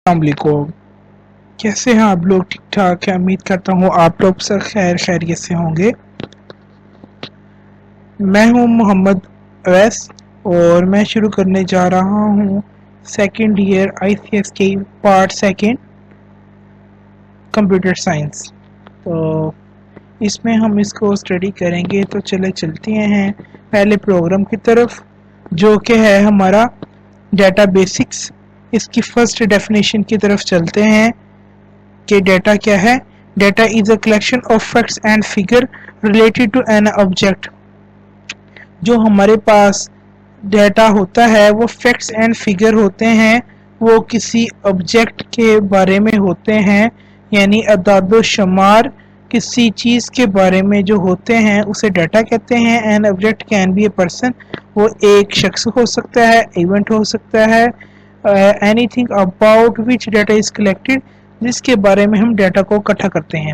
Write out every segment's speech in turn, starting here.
السلام علیکم. کیسے ہیں آپ لوگ؟ ٹھیک ٹھاک ہے. امید کرتا ہوں آپ لوگ سب خیریت سے ہوں گے. میں ہوں محمد اویس اور میں شروع کرنے جا رہا ہوں سیکنڈ ایئر ICS کی پارٹ سیکنڈ کمپیوٹر سائنس. تو اس میں ہم اس کو اسٹڈی کریں گے. تو چلتے ہیں پہلے پروگرام کی طرف جو کہ ہے ہمارا ڈیٹا بیسکس. اس کی فرسٹ ڈیفینیشن کی طرف چلتے ہیں کہ ڈیٹا کیا ہے. Data is a collection of facts and figure related to an object. جو ہمارے پاس ڈیٹا ہوتا ہے وہ فیکٹس اینڈ فگر ہوتے ہیں. وہ کسی آبجیکٹ کے بارے میں ہوتے ہیں، یعنی اعداد و شمار کسی چیز کے بارے میں جو ہوتے ہیں اسے ڈیٹا کہتے ہیں. An object can be a person. وہ ایک شخص ہو سکتا ہے، ایونٹ ہو سکتا ہے. Any thing about which data is collected, جس کے بارے میں ہم ڈیٹا کو اکٹھا کرتے ہیں.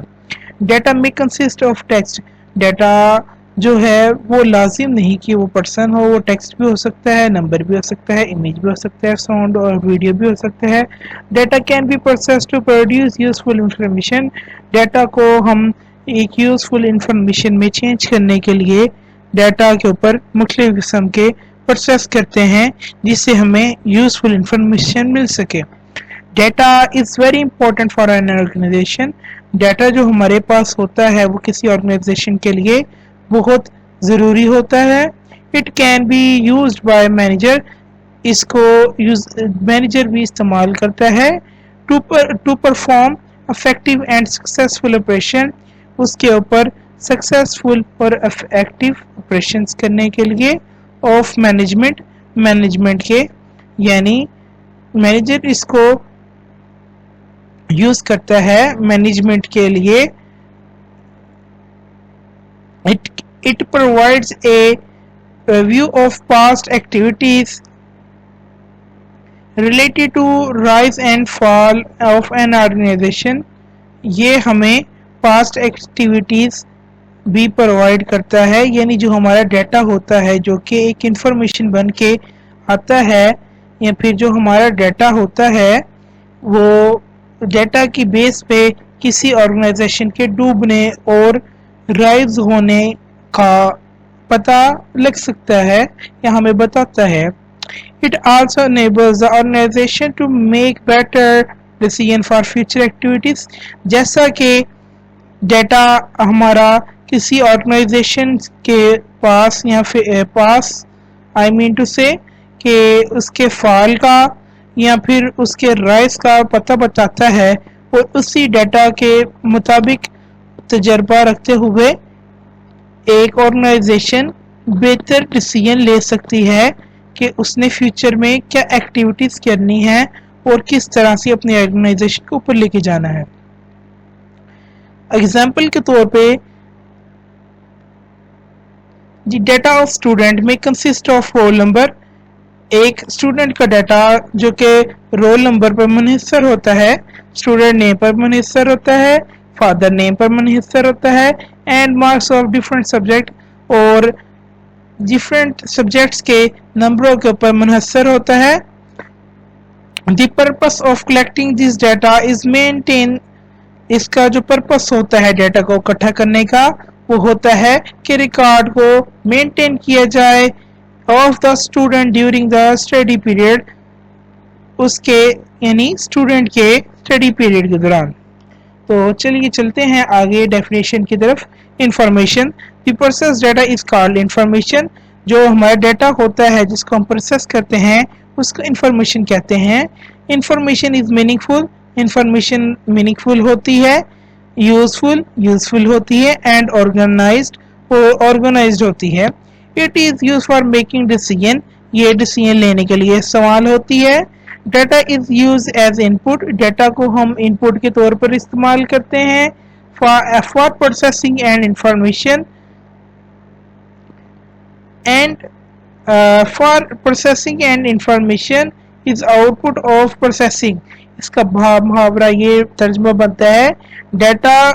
ڈیٹا میں کنسسٹ آف ٹیکسٹ. ڈیٹا جو ہے وہ لازم نہیں کہ وہ پرسن ہو، وہ ٹیکسٹ بھی ہو سکتا ہے، نمبر بھی ہو سکتا ہے، امیج بھی ہو سکتا ہے، ساؤنڈ اور ویڈیو بھی ہو سکتا ہے. Data can be processed to produce useful information. Data کو ہم ایک یوزفل انفارمیشن میں چینج کرنے کے لیے ڈیٹا کے اوپر مختلف قسم کے پروسیس کرتے ہیں جس سے ہمیں یوزفل انفارمیشن مل سکے. Data is very important for an organization. Data جو ہمارے پاس ہوتا ہے وہ کسی آرگنائزیشن کے لیے بہت ضروری ہوتا ہے. It can be used by manager. اس کو مینیجر بھی استعمال کرتا ہے to perform effective and successful operation. اس کے اوپر سکسیزفل اور افیکٹو آپریشنز کرنے کے لیے آف مینجمنٹ کے، یعنی مینیجر اس کو یوز کرتا ہے مینجمنٹ کے لیے. It provides a view of past activities related to rise and fall of an organization. یہ ہمیں past activities بھی پرووائڈ کرتا ہے، یعنی جو ہمارا ڈیٹا ہوتا ہے جو کہ ایک انفارمیشن بن کے آتا ہے، یا پھر جو ہمارا ڈیٹا ہوتا ہے وہ ڈیٹا کی بیس پہ کسی آرگنائزیشن کے ڈوبنے اور رائز ہونے کا پتہ لگ سکتا ہے یا ہمیں بتاتا ہے. It also enables the organization to make better decision for future activities. جیسا کہ ڈیٹا ہمارا کسی آرگنائزیشن کے پاس یا پاس I mean to say کہ اس کے فال کا یا پھر اس کے رائز کا پتہ بتاتا ہے، اور اسی ڈیٹا کے مطابق تجربہ رکھتے ہوئے ایک آرگنائزیشن بہتر ڈیسیژن لے سکتی ہے کہ اس نے فیوچر میں کیا ایکٹیویٹیز کرنی ہے اور کس طرح سے اپنی آرگنائزیشن کو اوپر لے کے جانا ہے. اگزامپل کے طور پہ ڈیٹا آف اسٹوڈنٹ میں کنسسٹ آف رول نمبر. ایک اسٹوڈنٹ کا ڈیٹا جو کہ رول نمبر پر منحصر ہوتا ہے، اسٹوڈنٹ نیم پر منحصر ہوتا ہے، فادر نیم پر منحصر ہوتا ہے، and marks of different subject, اور ڈفرینٹ سبجیکٹس کے نمبروں کے اوپر منحصر ہوتا ہے. The purpose of collecting this data is maintain. اس کا جو پرپس ہوتا ہے ڈیٹا کو اکٹھا کرنے کا وہ ہوتا ہے کہ ریکارڈ کو مینٹین کیا جائے of the student during the study period. اس کے یعنی اسٹوڈنٹ کے اسٹڈی پیریڈ کے دوران. تو چلیے چلتے ہیں آگے ڈیفینیشن کی طرف. Information. The process data is called information. جو ہمارا ڈیٹا ہوتا ہے جس کو ہم پروسیس کرتے ہیں اس کو انفارمیشن کہتے ہیں. Information is meaningful. Information meaningful ہوتی ہے، یوزفل ہوتی ہے، اینڈ آرگنائزڈ ہوتی ہے. It is use for making decision. یہ ڈیسیژن لینے کے لیے استعمال ہوتی ہے. Data is use as input. Data کو ہم ان پٹ کے طور پر استعمال کرتے ہیں. For processing and information for processing and information is output of processing. اس کا محاورہ یہ ترجمہ بنتا ہے ڈیٹا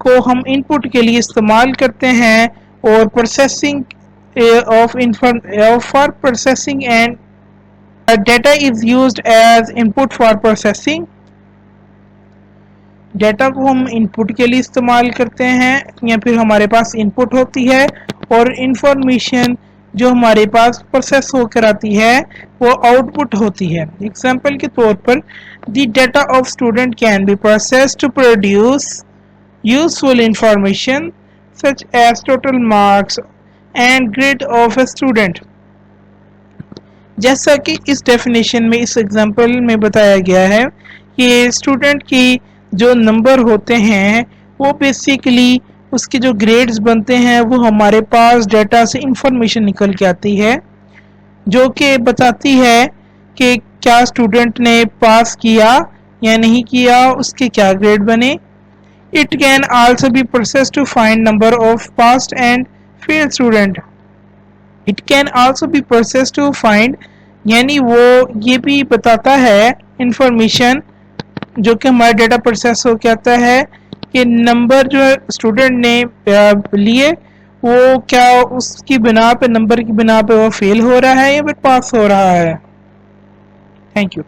کو ہم ان پٹ کے لیے استعمال کرتے ہیں اور processing for processing and data is used as input for processing data کو ہم انپٹ کے لیے استعمال کرتے ہیں یا پھر ہمارے پاس انپٹ ہوتی ہے اور انفارمیشن جو ہمارے پاس پروسیس ہو کر آتی ہے وہ آؤٹ پٹ ہوتی ہے. ایگزامپل کے طور پر the data of student can be process to produce useful information such as total marks and grade of a student. جیسا کہ اس ڈیفینیشن میں اس ایگزامپل میں بتایا گیا ہے کہ اسٹوڈنٹ کی جو نمبر ہوتے ہیں وہ بیسیکلی اس کے جو گریڈز بنتے ہیں وہ ہمارے پاس ڈیٹا سے انفارمیشن نکل کے آتی ہے جو کہ بتاتی ہے کہ کیا اسٹوڈنٹ نے پاس کیا یا نہیں کیا, اس کے کیا گریڈ بنے. It can also be processed to find number of passed and failed student. It can also be processed to find یعنی وہ یہ بھی بتاتا ہے انفارمیشن جو کہ ہمارا ڈیٹا پروسیس ہو کے آتا ہے کہ نمبر جو اسٹوڈنٹ نے لیے وہ کیا اس کی بنا پہ نمبر کی بنا پہ وہ فیل ہو رہا ہے یا پھر پاس ہو رہا ہے. Thank you.